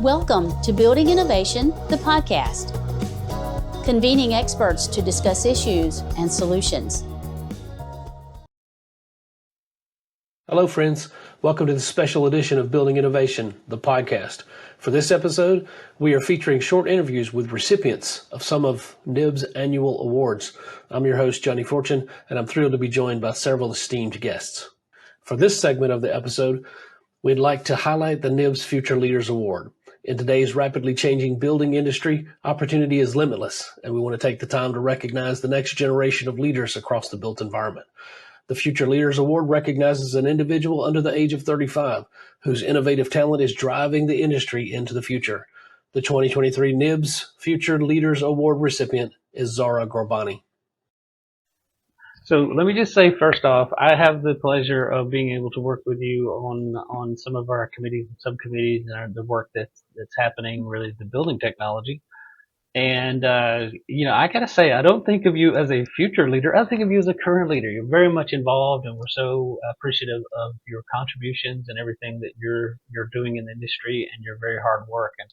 Welcome to Building Innovation, the podcast, convening experts to discuss issues and solutions. Hello, friends. Welcome to the special edition of Building Innovation, the podcast. For this episode, we are featuring short interviews with recipients of some of NIBS annual awards. I'm your host, Johnny Fortune, and I'm thrilled to be joined by several esteemed guests. For this segment of the episode, we'd like to highlight the NIBS Future Leaders Award. In today's rapidly changing building industry, opportunity is limitless, and we want to take the time to recognize the next generation of leaders across the built environment. The Future Leaders Award recognizes an individual under the age of 35 whose innovative talent is driving the industry into the future. The 2023 NIBS Future Leaders Award recipient is Zara Gorbani. So let me just say, first off, I have the pleasure of being able to work with you on some of our committees and subcommittees and the work that's happening related to building technology. And, I got to say, I don't think of you as a future leader. I think of you as a current leader. You're very much involved, and we're so appreciative of your contributions and everything that you're doing in the industry and your very hard work. And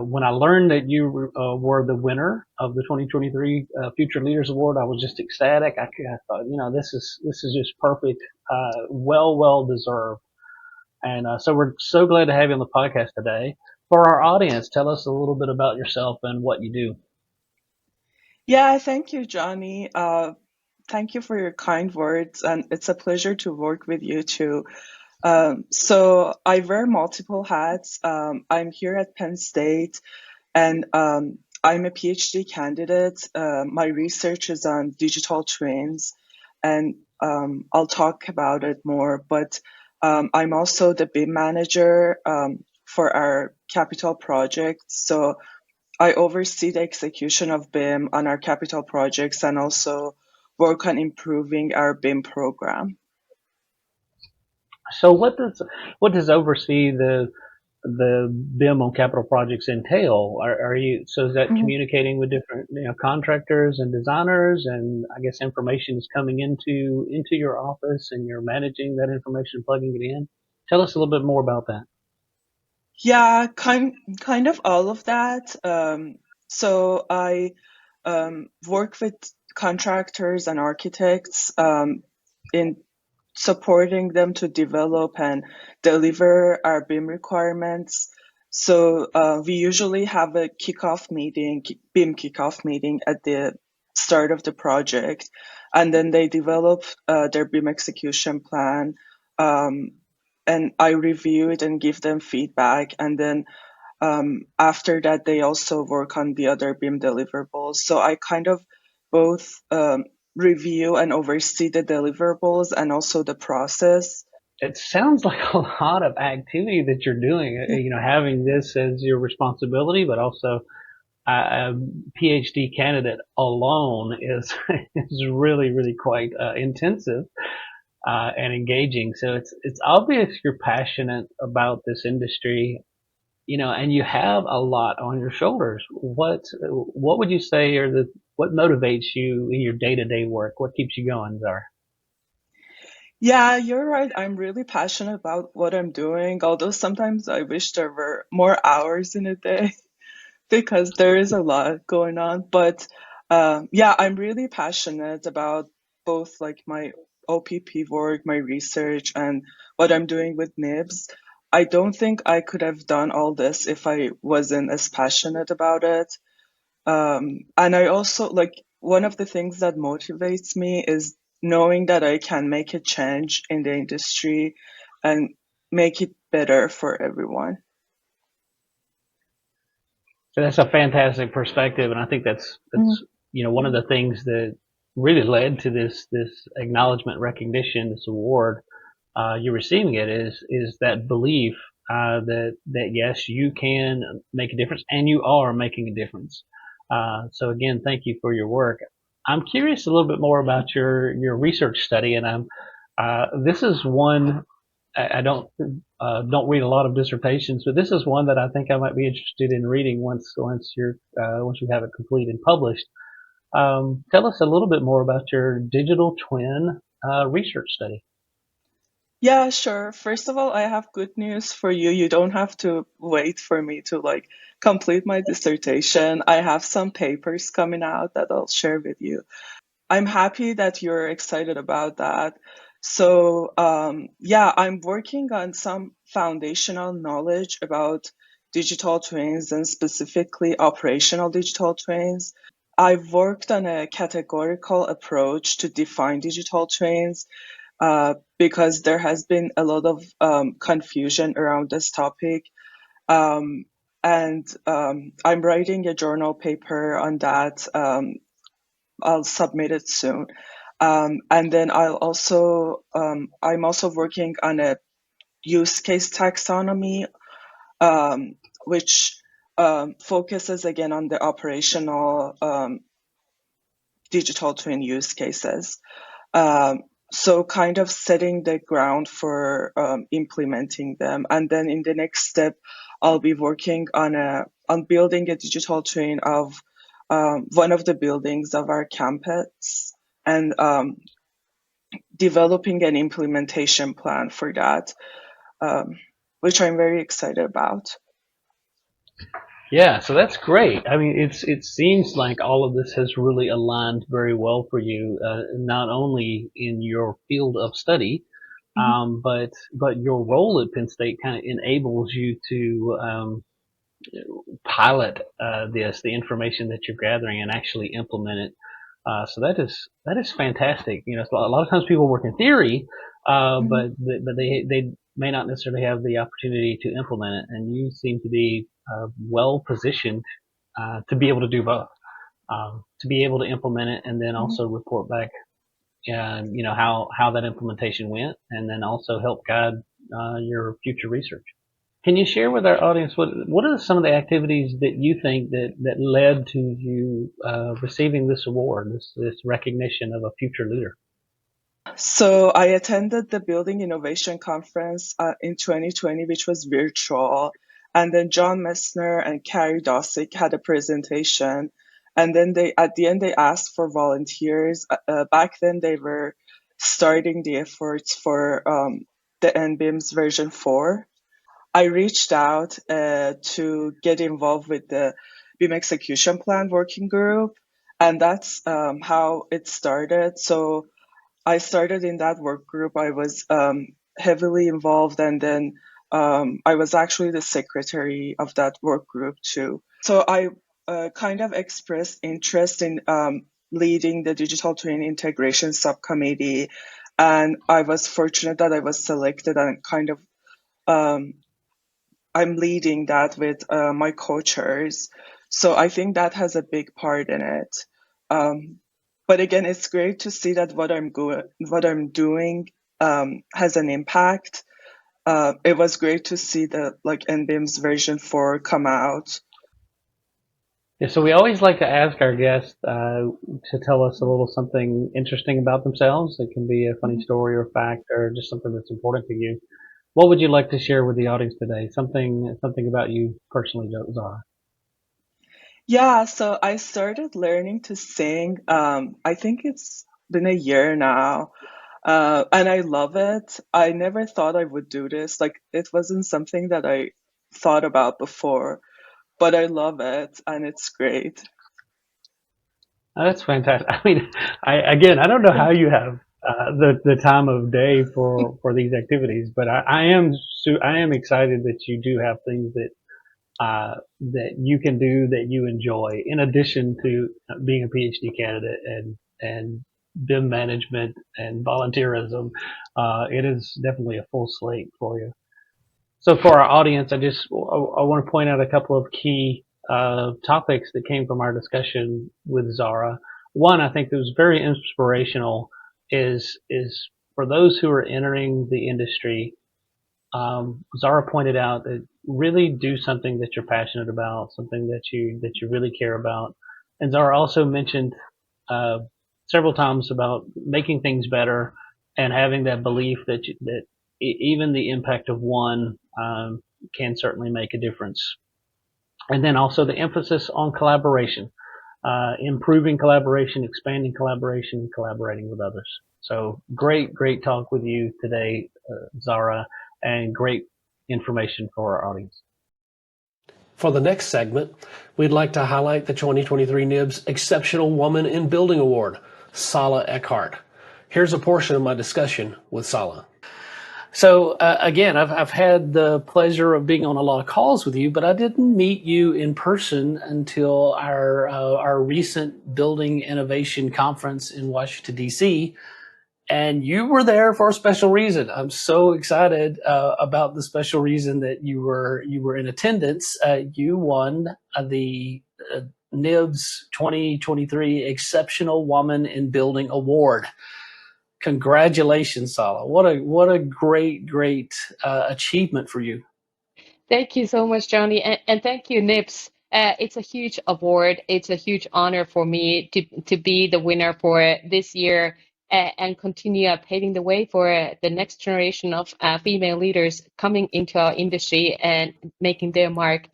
when I learned that you were the winner of the 2023 Future Leaders Award, I was just ecstatic. I thought, this is just perfect, well deserved. And so we're so glad to have you on the podcast today. For our audience, tell us a little bit about yourself and what you do. Yeah, thank you, Johnny. Thank you for your kind words, and it's a pleasure to work with you too. So I wear multiple hats. I'm here at Penn State, and I'm a PhD candidate. My research is on digital twins, and I'll talk about it more. But I'm also the BIM manager for our capital projects. So I oversee the execution of BIM on our capital projects and also work on improving our BIM program. So what does oversee the BIM on capital projects entail? Is that communicating with different contractors and designers, and I guess information is coming into your office and you're managing that information, plugging it in? Tell us a little bit more about that. Yeah, kind of all of that. So I work with contractors and architects in supporting them to develop and deliver our BIM requirements. So we usually have a BIM kickoff meeting at the start of the project, and then they develop their BIM execution plan. And I review it and give them feedback. And then after that, they also work on the other BIM deliverables. So I kind of both review and oversee the deliverables and also the process. It sounds like a lot of activity that you're doing, having this as your responsibility, but also a PhD candidate alone is really, really quite intensive and engaging. So it's obvious you're passionate about this industry, and you have a lot on your shoulders. What would you say what motivates you in your day-to-day work? What keeps you going, Zara? Yeah, you're right. I'm really passionate about what I'm doing, although sometimes I wish there were more hours in a day because there is a lot going on. But yeah, I'm really passionate about both like my OPP work, my research, and what I'm doing with NIBS. I don't think I could have done all this if I wasn't as passionate about it. And I also one of the things that motivates me is knowing that I can make a change in the industry and make it better for everyone. So that's a fantastic perspective, and I think that's one of the things that really led to this acknowledgement, recognition, this award. You're receiving it is that belief that yes, you can make a difference, and you are making a difference. So again, thank you for your work. I'm curious a little bit more about your research study, and this is one I don't read a lot of dissertations, but this is one that I think I might be interested in reading once you have it complete and published. Tell us a little bit more about your digital twin research study. Yeah, sure. First of all, I have good news for you. You don't have to wait for me to like complete my dissertation. I have some papers coming out that I'll share with you. I'm happy that you're excited about that. So, yeah, I'm working on some foundational knowledge about digital twins and specifically operational digital twins. I've worked on a categorical approach to define digital twins because there has been a lot of confusion around this topic. Um, and I'm writing a journal paper on that. I'll submit it soon. And then I'm also working on a use case taxonomy, um, which focuses again on the operational digital twin use cases. Um, so kind of setting the ground for implementing them. And then in the next step, I'll be working on building a digital twin of one of the buildings of our campus and developing an implementation plan for that, um, which I'm very excited about. Yeah, so that's great. I mean, it seems like all of this has really aligned very well for you, not only in your field of study, Mhm. but your role at Penn State kind of enables you to pilot the information that you're gathering, and actually implement it. So that is fantastic. You know, so a lot of times people work in theory, Mhm. but they may not necessarily have the opportunity to implement it, and you seem to be well positioned to be able to do both, to be able to implement it and then Mhm. also report back, you know, how that implementation went, and then also help guide your future research. Can you share with our audience what are some of the activities that you think that led to you receiving this award, this recognition of a future leader? So I attended the Building Innovation Conference in 2020, which was virtual. And then John Messner and Carrie Dosick had a presentation. And then at the end, they asked for volunteers. Back then, they were starting the efforts for the NBIMS version 4. I reached out to get involved with the BIM execution plan working group. And that's how it started. So I started in that work group. I was heavily involved, and then I was actually the secretary of that work group too. So I kind of expressed interest in leading the digital twin integration subcommittee, and I was fortunate that I was selected and kind of um, I'm leading that with my co-chairs. So I think that has a big part in it. Um, but again, it's great to see that what I'm doing has an impact. It was great to see the like NBIMS version 4 come out. Yeah, so we always like to ask our guests to tell us a little something interesting about themselves. It can be a funny story or fact or just something that's important to you. What would you like to share with the audience today? Something about you personally, Zara. Yeah, so I started learning to sing. I think it's been a year now. And I love it. I never thought I would do this. Like, it wasn't something that I thought about before, but I love it and it's great. Oh, that's fantastic. I mean, I don't know how you have the time of day for these activities, but I am excited that you do have things that you can do that you enjoy, in addition to being a PhD candidate and BIM management and volunteerism. It is definitely a full slate for you. So for our audience, I want to point out a couple of key topics that came from our discussion with Zara. One, I think that was very inspirational is for those who are entering the industry. Zara pointed out that really do something that you're passionate about, something that you really care about. And Zara also mentioned uh, several times about making things better and having that belief that even the impact of one can certainly make a difference. And then also the emphasis on collaboration, improving collaboration, expanding collaboration, and collaborating with others. So great talk with you today, Zara, and great information for our audience. For the next segment, we'd like to highlight the 2023 NIBS Exceptional Woman in Building Award, Sala Eckhart. Here's a portion of my discussion with Sala. So again, I've had the pleasure of being on a lot of calls with you, but I didn't meet you in person until our recent Building Innovation Conference in Washington, D.C., and you were there for a special reason. I'm so excited about the special reason that you were in attendance. You won the NIBS 2023 Exceptional Woman in Building Award. Congratulations, Sala. What a great achievement for you. Thank you so much, Johnny, and thank you, NIBS. It's a huge award. It's a huge honor for me to be the winner for this year and continue paving the way for the next generation of female leaders coming into our industry and making their mark.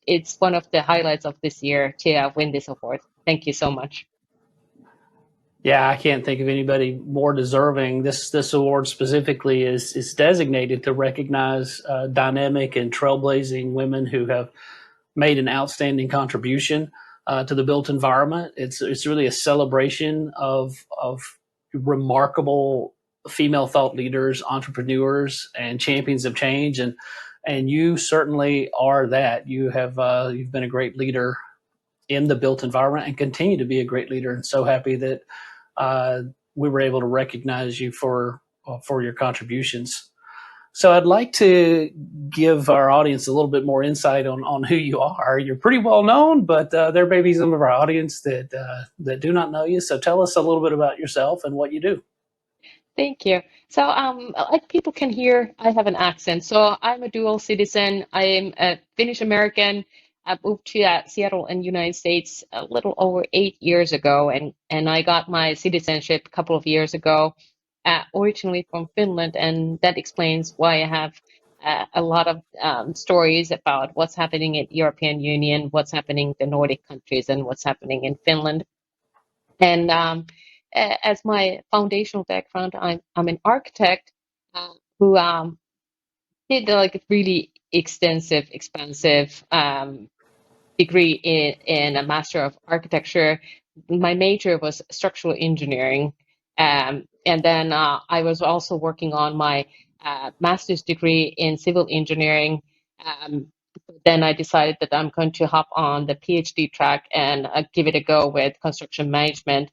It's one of the highlights of this year to win this award. Thank you so much. Yeah, I can't think of anybody more deserving. This award specifically is designated to recognize dynamic and trailblazing women who have made an outstanding contribution to the built environment. It's really a celebration of remarkable female thought leaders, entrepreneurs, and champions of change, and you certainly are that. You have you've been a great leader in the built environment and continue to be a great leader. And so happy that we were able to recognize you for your contributions. So I'd like to give our audience a little bit more insight on who you are. You're pretty well known, but there may be some of our audience that do not know you. So tell us a little bit about yourself and what you do. Thank you. So, like people can hear, I have an accent. So I'm a dual citizen. I am a Finnish American. I moved to Seattle in the United States a little over 8 years ago, and I got my citizenship a couple of years ago, originally from Finland, and that explains why I have a lot of stories about what's happening in European Union, what's happening in the Nordic countries, and what's happening in Finland. And as my foundational background, I'm an architect who did like a really extensive, expensive degree in a Master of Architecture. My major was structural engineering, and then I was also working on my master's degree in civil engineering. Then I decided that I'm going to hop on the PhD track and give it a go with construction management.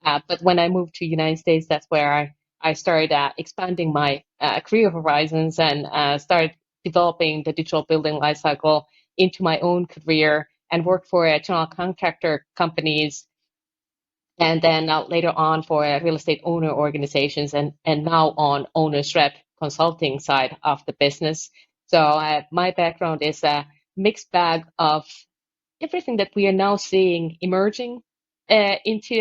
But when I moved to United States, that's where I started expanding my career horizons and started developing the digital building lifecycle into my own career and worked for general contractor companies and then later on for real estate owner organizations and now on owner's rep consulting side of the business. So my background is a mixed bag of everything that we are now seeing emerging into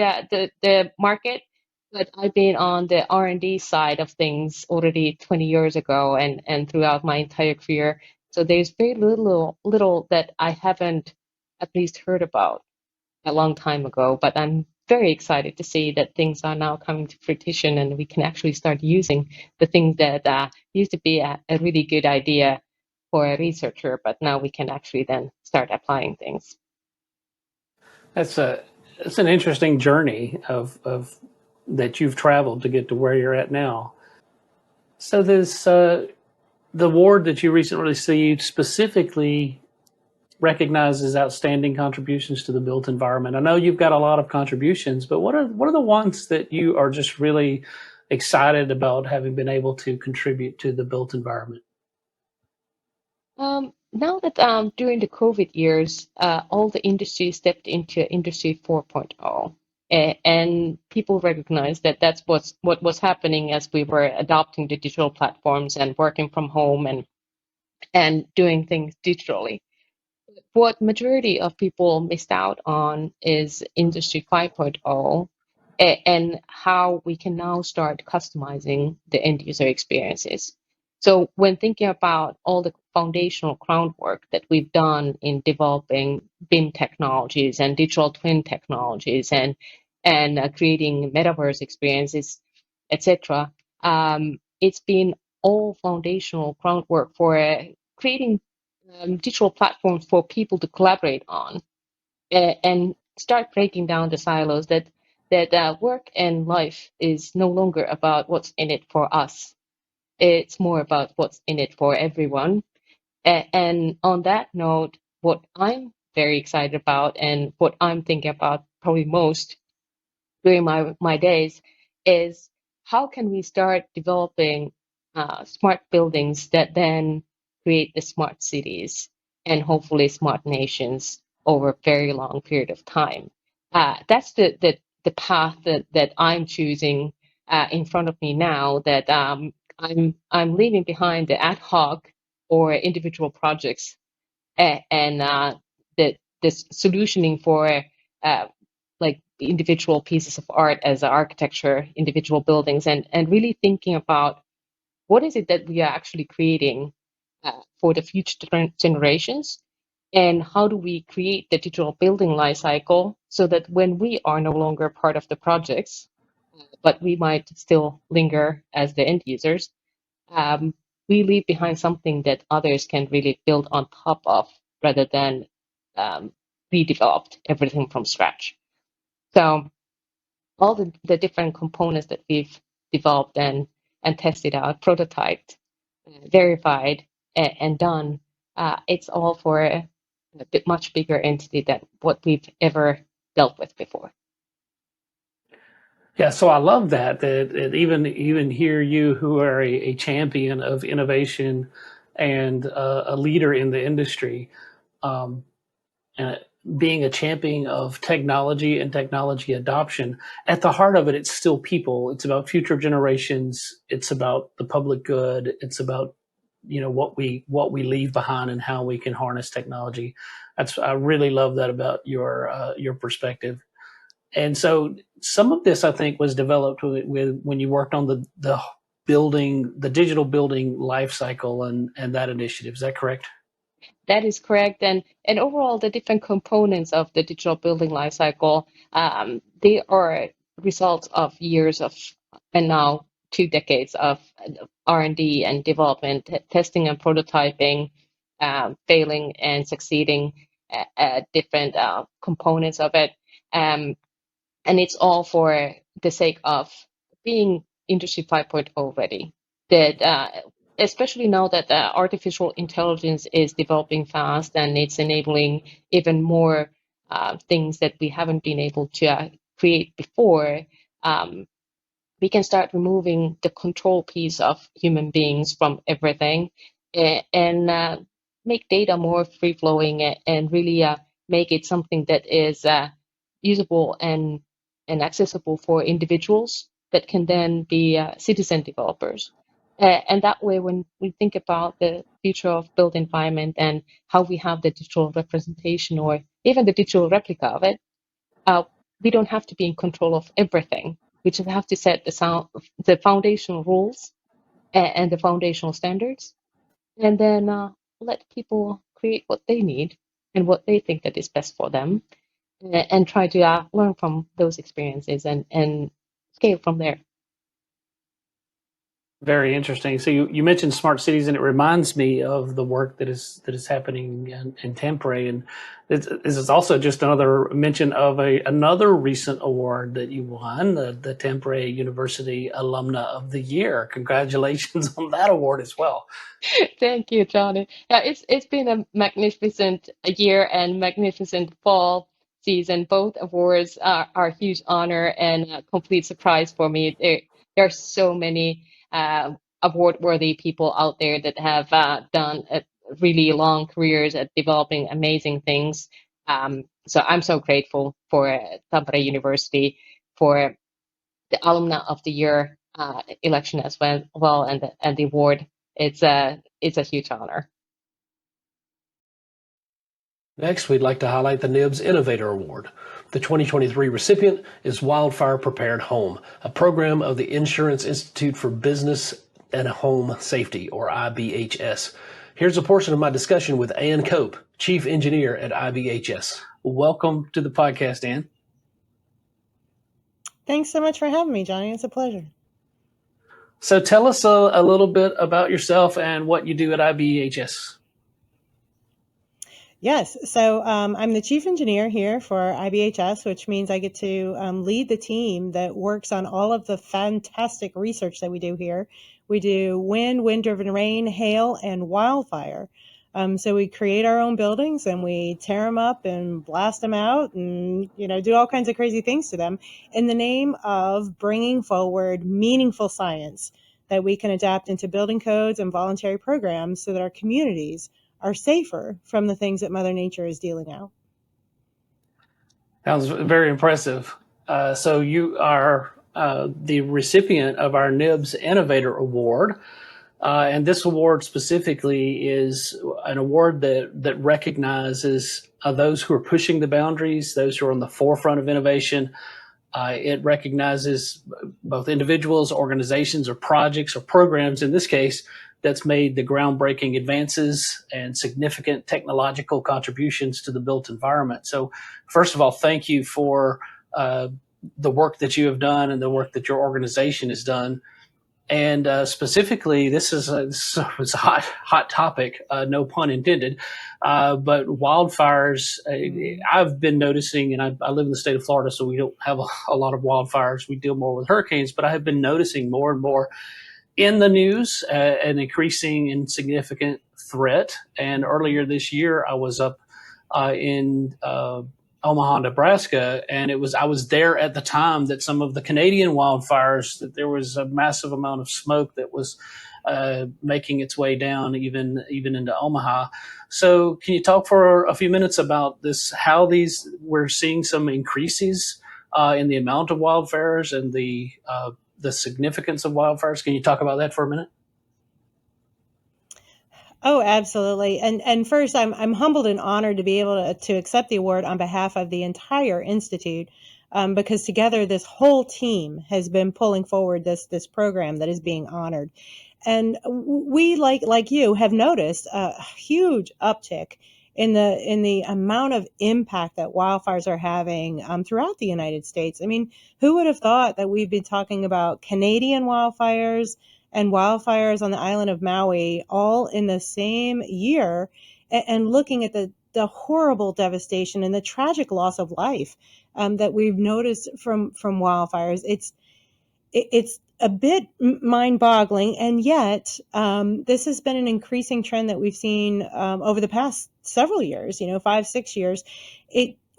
the market. But I've been on the R&D side of things already 20 years ago and throughout my entire career. So there's very little that I haven't at least heard about a long time ago. But I'm very excited to see that things are now coming to fruition and we can actually start using the things that used to be a really good idea for a researcher, but now we can actually then start applying things. It's an interesting journey of that you've traveled to get to where you're at now. So this the award that you recently received specifically recognizes outstanding contributions to the built environment. I know you've got a lot of contributions, but what are the ones that you are just really excited about having been able to contribute to the built environment? Now that during the COVID years, all the industry stepped into Industry 4.0, and people recognized that that's what was happening as we were adopting the digital platforms and working from home and doing things digitally. What majority of people missed out on is Industry 5.0 and how we can now start customizing the end user experiences. So when thinking about all the foundational groundwork that we've done in developing BIM technologies and digital twin technologies and and creating metaverse experiences, etc. It's been all foundational groundwork for creating digital platforms for people to collaborate on and start breaking down the silos that work and life is no longer about what's in it for us. It's more about what's in it for everyone. And on that note, what I'm very excited about and what I'm thinking about probably most during my days is how can we start developing smart buildings that then create the smart cities and hopefully smart nations over a very long period of time. That's the path that I'm choosing in front of me now that I'm leaving behind the ad hoc or individual projects and the solutioning for uh, like individual pieces of art as architecture, individual buildings, and really thinking about what is it that we are actually creating for the future generations, and how do we create the digital building life cycle so that when we are no longer part of the projects, but we might still linger as the end users, um, we leave behind something that others can really build on top of rather than redeveloped everything from scratch. So all the different components that we've developed and tested out, prototyped, verified, and done, it's all for a bit much bigger entity than what we've ever dealt with before. Yeah, so I love that even here you who are a champion of innovation and a leader in the industry, um, and being a champion of technology and technology adoption. At the heart of it, it's still people. It's about future generations. It's about the public good. It's about what we leave behind and how we can harness technology. I really love that about your perspective. And so some of this, I think, was developed with when you worked on the building, the digital building life cycle and that initiative. Is that correct? That is correct. And overall, the different components of the digital building lifecycle, they are results of years of, and now 2 decades of R&D and development, testing and prototyping, failing and succeeding at different components of it. Um, and it's all for the sake of being Industry 5.0 ready. That especially now that artificial intelligence is developing fast and it's enabling even more things that we haven't been able to create before. We can start removing the control piece of human beings from everything and make data more free flowing and really make it something that is usable and accessible for individuals that can then be citizen developers. And that way, when we think about the future of built environment and how we have the digital representation or even the digital replica of it, uh, we don't have to be in control of everything. We just have to set the foundational rules and the foundational standards, and then let people create what they need and what they think that is best for them, and try to learn from those experiences and scale from there. Very interesting. So you mentioned smart cities, and it reminds me of the work that is happening in Tampere, and this is also just another mention of another recent award that you won, the Tampere University Alumna of the Year. Congratulations on that award as well. Thank you, Johnny. Yeah, it's been a magnificent year and magnificent fall season. Both awards are a huge honor and a complete surprise for me. There are so many award-worthy people out there that have done really long careers at developing amazing things. So I'm so grateful for Tampere University for the Alumna of the Year election as well, and the award. It's a huge honor. Next, we'd like to highlight the NIBS Innovator Award. The 2023 recipient is Wildfire Prepared Home, a program of the Insurance Institute for Business and Home Safety, or IBHS. Here's a portion of my discussion with Ann Cope, Chief Engineer at IBHS. Welcome to the podcast, Ann. Thanks so much for having me, Johnny. It's a pleasure. So tell us a little bit about yourself and what you do at IBHS. Yes, so I'm the chief engineer here for IBHS, which means I get to lead the team that works on all of the fantastic research that we do here. We do wind-driven rain, hail, and wildfire. So we create our own buildings and we tear them up and blast them out and do all kinds of crazy things to them in the name of bringing forward meaningful science that we can adapt into building codes and voluntary programs so that our communities are safer from the things that Mother Nature is dealing out. Sounds very impressive. So you are the recipient of our NIBS Innovator Award. And this award specifically is an award that recognizes those who are pushing the boundaries, those who are on the forefront of innovation. It recognizes both individuals, organizations, or projects or programs, in this case, that's made the groundbreaking advances and significant technological contributions to the built environment. So first of all, thank you for the work that you have done and the work that your organization has done. And specifically, this is it's a hot topic, no pun intended. But wildfires, I've been noticing, and I live in the state of Florida, so we don't have a lot of wildfires. We deal more with hurricanes, but I have been noticing more and more in the news an increasing and significant threat. And earlier this year, I was up in Omaha, Nebraska, and I was there at the time that some of the Canadian wildfires, that there was a massive amount of smoke that was making its way down even into Omaha. So can you talk for a few minutes about this, how we're seeing some increases in the amount of wildfires and the significance of wildfires? Can you talk about that for a minute? Oh, absolutely. And first, I'm humbled and honored to be able to accept the award on behalf of the entire Institute, because together this whole team has been pulling forward this program that is being honored. And we, like you, have noticed a huge uptick in the amount of impact that wildfires are having throughout the United States. I mean, who would have thought that we've been talking about Canadian wildfires and wildfires on the island of Maui all in the same year, and looking at the horrible devastation and the tragic loss of life that we've noticed from wildfires. It's a bit mind-boggling, and yet this has been an increasing trend that we've seen over the past several years, 5-6 years.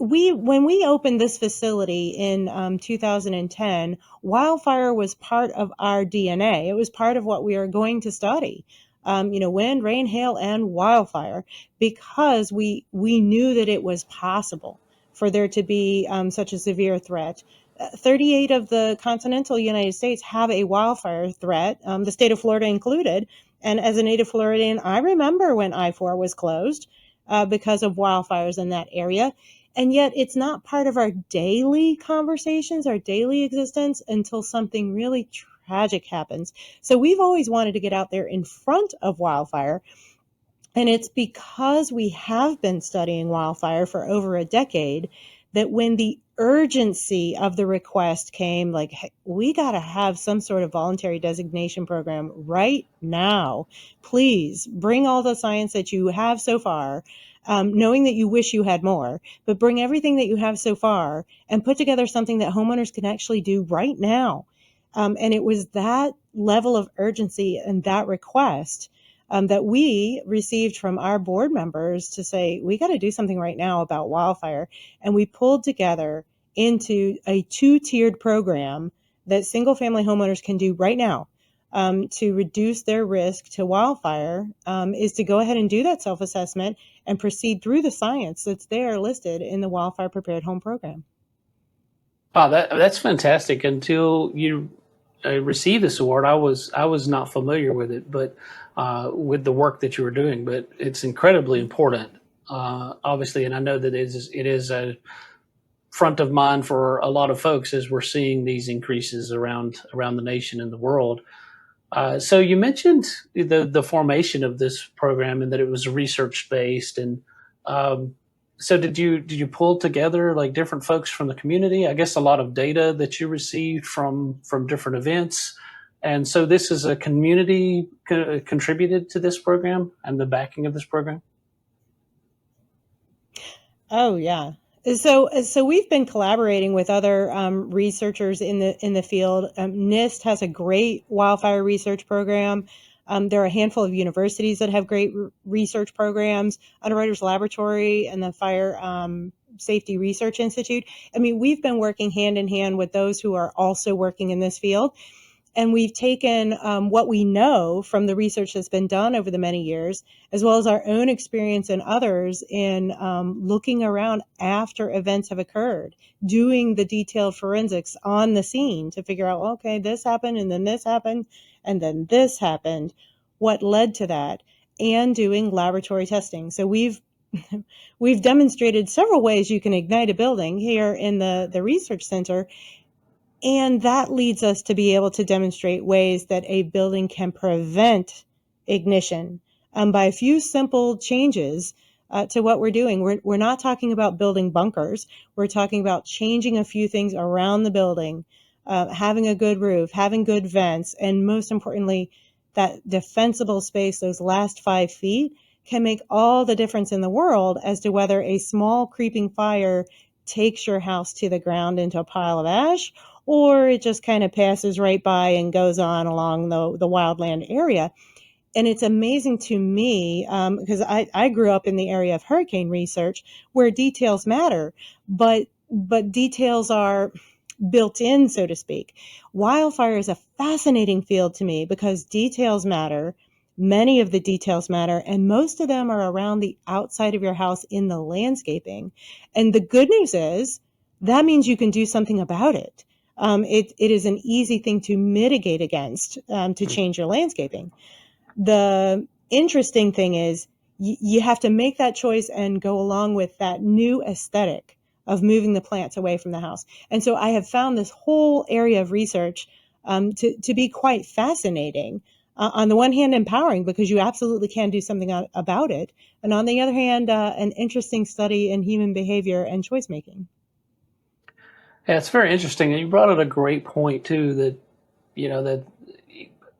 When we opened this facility in 2010, wildfire was part of our DNA. It was part of what we are going to study. Wind, rain, hail, and wildfire, because we knew that it was possible for there to be such a severe threat. 38 of the continental United States have a wildfire threat, the state of Florida included. And as a native Floridian, I remember when I-4 was closed because of wildfires in that area. And yet it's not part of our daily conversations, our daily existence, until something really tragic happens. So we've always wanted to get out there in front of wildfire. And it's because we have been studying wildfire for over a decade that when the urgency of the request came, like, hey, we got to have some sort of voluntary designation program right now. Please bring all the science that you have so far, knowing that you wish you had more, but bring everything that you have so far and put together something that homeowners can actually do right now. And it was that level of urgency and that request that we received from our board members to say, we got to do something right now about wildfire. And we pulled together into a 2-tiered program that single family homeowners can do right now to reduce their risk to wildfire, is to go ahead and do that self-assessment and proceed through the science that's there listed in the Wildfire Prepared Home Program. Oh, that's fantastic. Until you received this award, I was not familiar with it, but with the work that you were doing. But it's incredibly important, obviously, and I know that it is a front of mind for a lot of folks as we're seeing these increases around the nation and the world. So you mentioned the formation of this program and that it was research based, and So did you pull together like different folks from the community? I guess a lot of data that you received from different events. And so this is a community contributed to this program and the backing of this program? Oh yeah. So we've been collaborating with other researchers in the field. NIST has a great wildfire research program. There are a handful of universities that have great research programs. Underwriters Laboratory and the Fire Safety Research Institute. I mean, we've been working hand in hand with those who are also working in this field. And we've taken what we know from the research that's been done over the many years, as well as our own experience and others in looking around after events have occurred, doing the detailed forensics on the scene to figure out, okay, this happened, and then this happened, and then this happened, what led to that, and doing laboratory testing. So we've demonstrated several ways you can ignite a building here in the research center. And that leads us to be able to demonstrate ways that a building can prevent ignition by a few simple changes to what we're doing. We're not talking about building bunkers. We're talking about changing a few things around the building, having a good roof, having good vents, and most importantly, that defensible space, those last 5 feet, can make all the difference in the world as to whether a small creeping fire takes your house to the ground into a pile of ash, or it just kind of passes right by and goes on along the wildland area. And it's amazing to me because I grew up in the area of hurricane research where details matter, but details are built in, so to speak. Wildfire is a fascinating field to me because details matter. Many of the details matter, and most of them are around the outside of your house in the landscaping. And the good news is that means you can do something about it. It is an easy thing to mitigate against, to change your landscaping. The interesting thing is you have to make that choice and go along with that new aesthetic of moving the plants away from the house. And so I have found this whole area of research to be quite fascinating. On the one hand, empowering because you absolutely can do something about it. And on the other hand, an interesting study in human behavior and choice making. Yeah, it's very interesting. And you brought up a great point too, that, that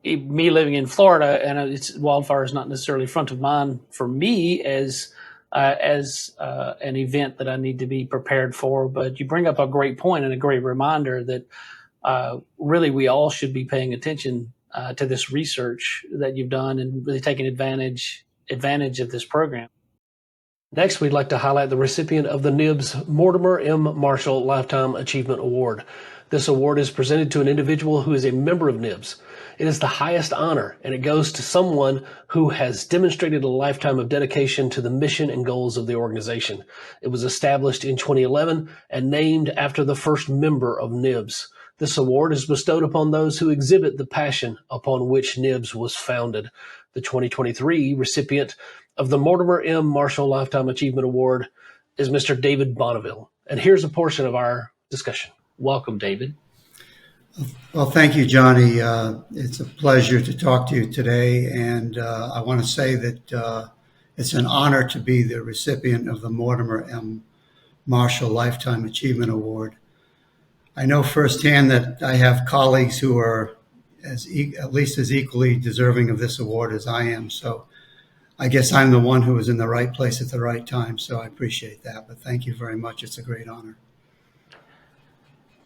me living in Florida and wildfire is not necessarily front of mind for me as an event that I need to be prepared for. But you bring up a great point and a great reminder that really we all should be paying attention to this research that you've done and really taking advantage of this program. Next, we'd like to highlight the recipient of the NIBS Mortimer M. Marshall Lifetime Achievement Award. This award is presented to an individual who is a member of NIBS. It is the highest honor, and it goes to someone who has demonstrated a lifetime of dedication to the mission and goals of the organization. It was established in 2011 and named after the first member of NIBS. This award is bestowed upon those who exhibit the passion upon which NIBS was founded. The 2023 recipient of the Mortimer M. Marshall Lifetime Achievement Award is Mr. David Bonneville. And here's a portion of our discussion. Welcome, David. Well, thank you, Johnny. It's a pleasure to talk to you today. And I want to say that it's an honor to be the recipient of the Mortimer M. Marshall Lifetime Achievement Award. I know firsthand that I have colleagues who are at least as equally deserving of this award as I am. So I guess I'm the one who was in the right place at the right time. So I appreciate that. But thank you very much. It's a great honor.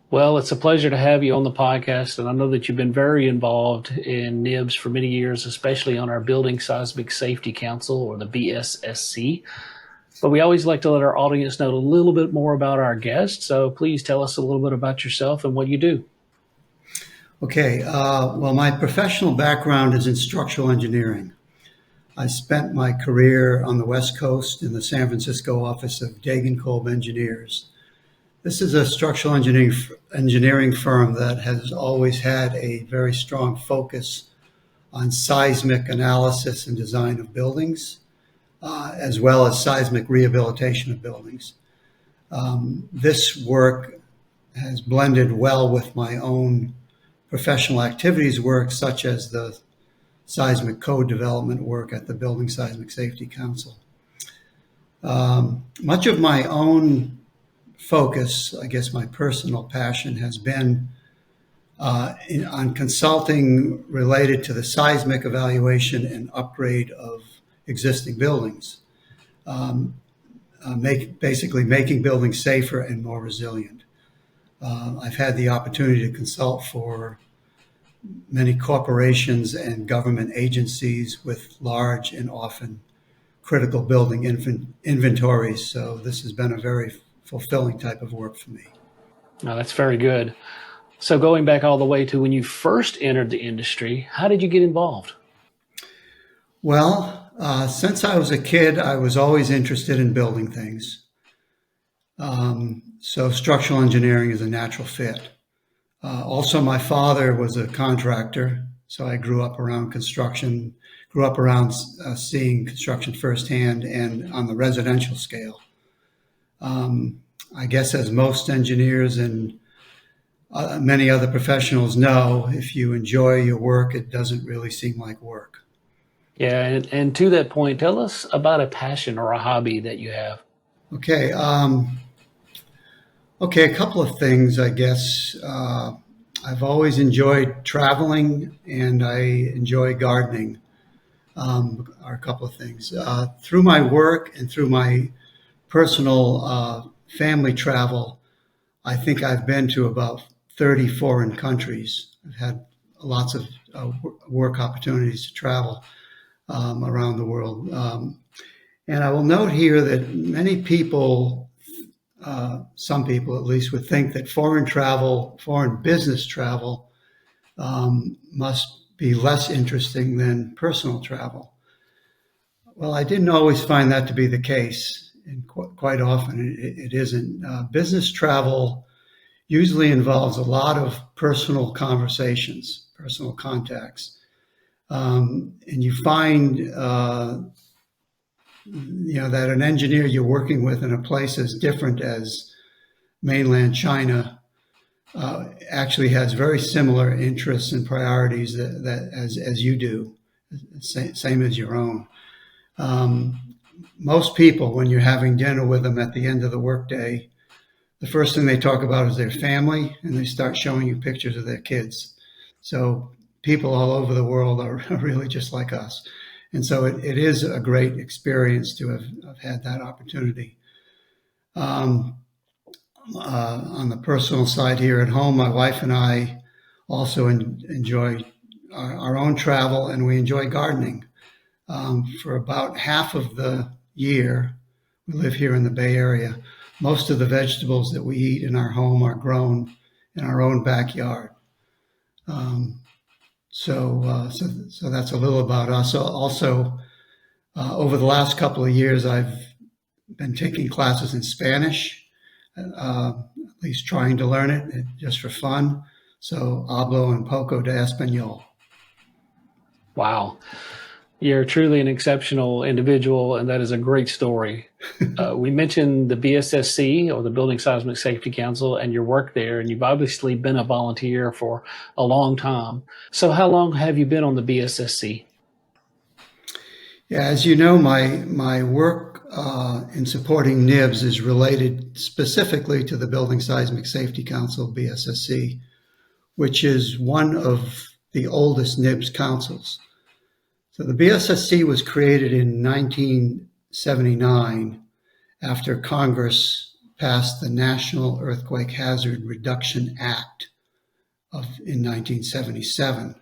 Well, it's a pleasure to have you on the podcast, and I know that you've been very involved in NIBS for many years, especially on our Building Seismic Safety Council, or the BSSC. But we always like to let our audience know a little bit more about our guest, so please tell us a little bit about yourself and what you do. Okay, well, my professional background is in structural engineering. I spent my career on the West Coast in the San Francisco office of Dagan Kolb Engineers. This is a structural engineering firm that has always had a very strong focus on seismic analysis and design of buildings, as well as seismic rehabilitation of buildings. This work has blended well with my own professional activities work, such as the seismic code development work at the Building Seismic Safety Council. Much of my own focus, I guess my personal passion, has been on consulting related to the seismic evaluation and upgrade of existing buildings, basically making buildings safer and more resilient. I've had the opportunity to consult for many corporations and government agencies with large and often critical building inventories. So this has been a very fulfilling type of work for me. Now, that's very good. So going back all the way to when you first entered the industry, how did you get involved? Well, since I was a kid, I was always interested in building things. So structural engineering is a natural fit. Also, my father was a contractor, so I grew up around construction, grew up around seeing construction firsthand and on the residential scale. I guess as most engineers and many other professionals know, if you enjoy your work, it doesn't really seem like work. Yeah, and to that point, tell us about a passion or a hobby that you have. Okay, a couple of things, I guess. I've always enjoyed traveling and I enjoy gardening, are a couple of things. Through my work and through my personal family travel, I think I've been to about 30 foreign countries. I've had lots of work opportunities to travel around the world. And I will note here that many people, some people at least, would think that foreign business travel, must be less interesting than personal travel. Well, I didn't always find that to be the case, and quite often it isn't. Business travel usually involves a lot of personal conversations, personal contacts. And you find, that an engineer you're working with in a place as different as mainland China actually has very similar interests and priorities as you do, same as your own. Most people, when you're having dinner with them at the end of the workday, the first thing they talk about is their family, and they start showing you pictures of their kids. So people all over the world are really just like us. And so it is a great experience to have had that opportunity. On the personal side here at home, my wife and I also enjoy our own travel, and we enjoy gardening. For about half of the year, we live here in the Bay Area. Most of the vegetables that we eat in our home are grown in our own backyard. So that's a little about us. Also, over the last couple of years, I've been taking classes in Spanish, at least trying to learn it just for fun. So hablo un poco de español. Wow. You're truly an exceptional individual, and that is a great story. We mentioned the BSSC, or the Building Seismic Safety Council, and your work there, and you've obviously been a volunteer for a long time. So how long have you been on the BSSC? Yeah, as you know, my work in supporting NIBS is related specifically to the Building Seismic Safety Council, BSSC, which is one of the oldest NIBS councils. So the BSSC was created in 1979 after Congress passed the National Earthquake Hazard Reduction Act in 1977.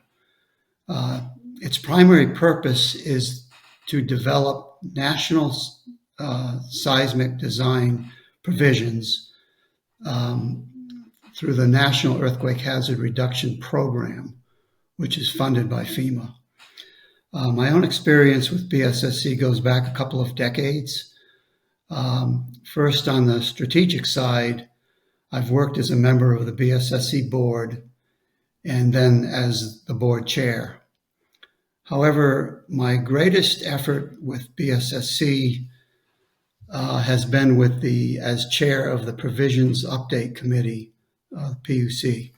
Its primary purpose is to develop national seismic design provisions through the National Earthquake Hazard Reduction Program, which is funded by FEMA. My own experience with BSSC goes back a couple of decades. First, on the strategic side, I've worked as a member of the BSSC board and then as the board chair. However, my greatest effort with BSSC has been as chair of the Provisions Update Committee, PUC.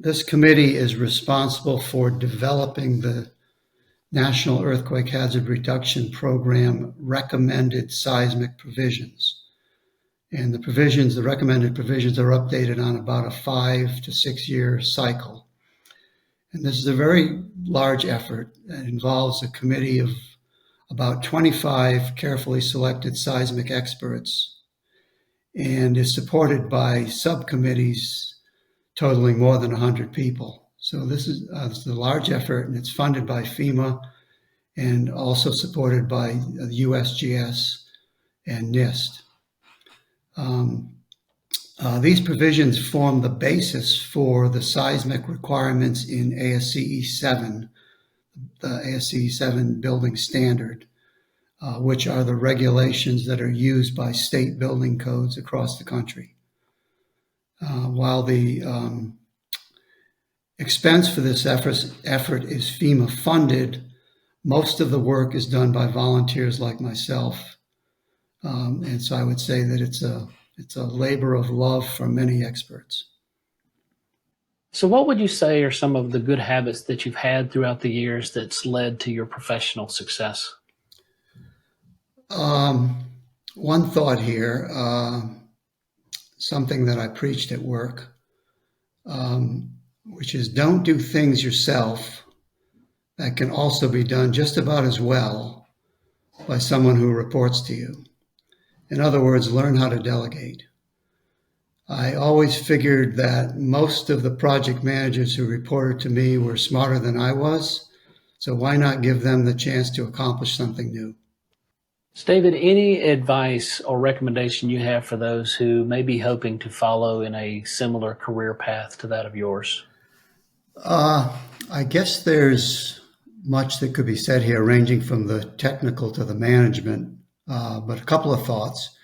This committee is responsible for developing the National Earthquake Hazard Reduction Program recommended seismic provisions. And the recommended provisions are updated on about a 5 to 6 year cycle. And this is a very large effort that involves a committee of about 25 carefully selected seismic experts and is supported by subcommittees totaling more than 100 people. So this is a large effort, and it's funded by FEMA and also supported by the USGS and NIST. These provisions form the basis for the seismic requirements in ASCE 7, the ASCE 7 building standard, which are the regulations that are used by state building codes across the country. While the expense for this effort is FEMA funded, most of the work is done by volunteers like myself. And so I would say that it's a labor of love for many experts. So what would you say are some of the good habits that you've had throughout the years that's led to your professional success? One thought here, something that I preached at work, which is don't do things yourself that can also be done just about as well by someone who reports to you. In other words, learn how to delegate. I always figured that most of the project managers who reported to me were smarter than I was, so why not give them the chance to accomplish something new? So David, any advice or recommendation you have for those who may be hoping to follow in a similar career path to that of yours? I guess there's much that could be said here, ranging from the technical to the management, but a couple of thoughts.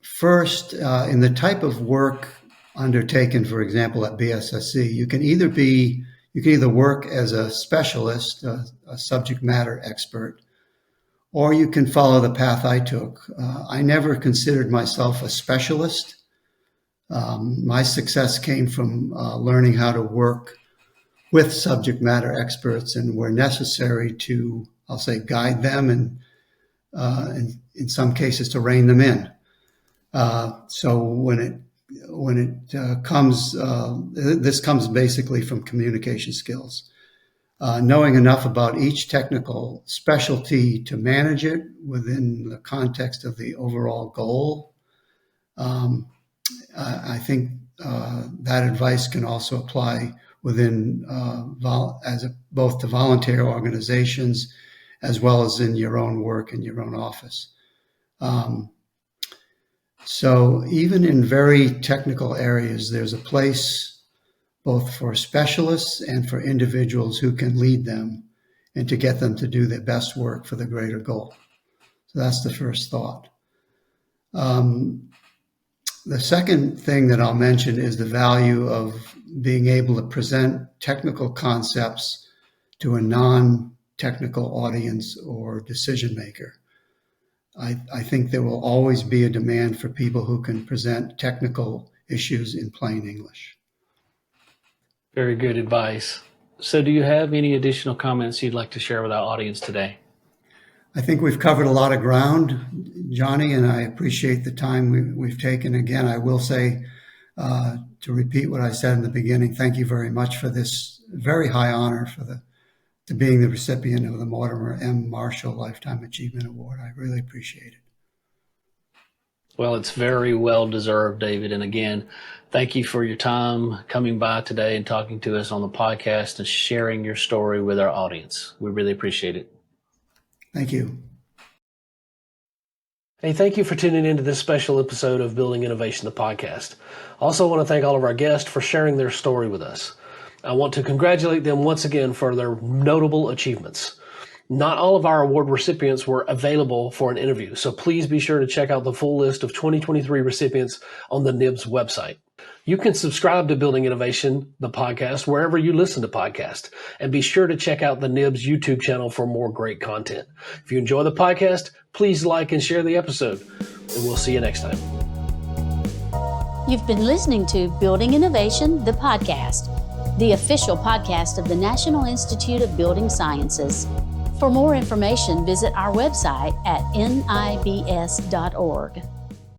First, in the type of work undertaken, for example, at BSSC, you can either work as a specialist, a subject matter expert, or you can follow the path I took. I never considered myself a specialist. My success came from learning how to work with subject matter experts, and where necessary to, I'll say, guide them and in some cases to rein them in. So when it comes, this comes basically from communication skills. Knowing enough about each technical specialty to manage it within the context of the overall goal. I think that advice can also apply within both to volunteer organizations as well as in your own work in your own office. So even in very technical areas, there's a place both for specialists and for individuals who can lead them and to get them to do their best work for the greater goal. So that's the first thought. The second thing that I'll mention is the value of being able to present technical concepts to a non-technical audience or decision maker. I think there will always be a demand for people who can present technical issues in plain English. Very good advice. So do you have any additional comments you'd like to share with our audience today? I think we've covered a lot of ground, Johnny, and I appreciate the time we've taken. Again, I will say, to repeat what I said in the beginning, thank you very much for this very high honor to being the recipient of the Mortimer M. Marshall Lifetime Achievement Award. I really appreciate it. Well, it's very well deserved, David. And again, thank you for your time coming by today and talking to us on the podcast and sharing your story with our audience. We really appreciate it. Thank you. Hey, thank you for tuning into this special episode of Building Innovation, the podcast. I also want to thank all of our guests for sharing their story with us. I want to congratulate them once again for their notable achievements. Not all of our award recipients were available for an interview, so please be sure to check out the full list of 2023 recipients on the NIBS website. You can subscribe to Building Innovation, the podcast, wherever you listen to podcasts, and be sure to check out the NIBS YouTube channel for more great content. If you enjoy the podcast, please like and share the episode, and we'll see you next time. You've been listening to Building Innovation, the podcast. the official podcast of the National Institute of Building Sciences. For more information, visit our website at nibs.org.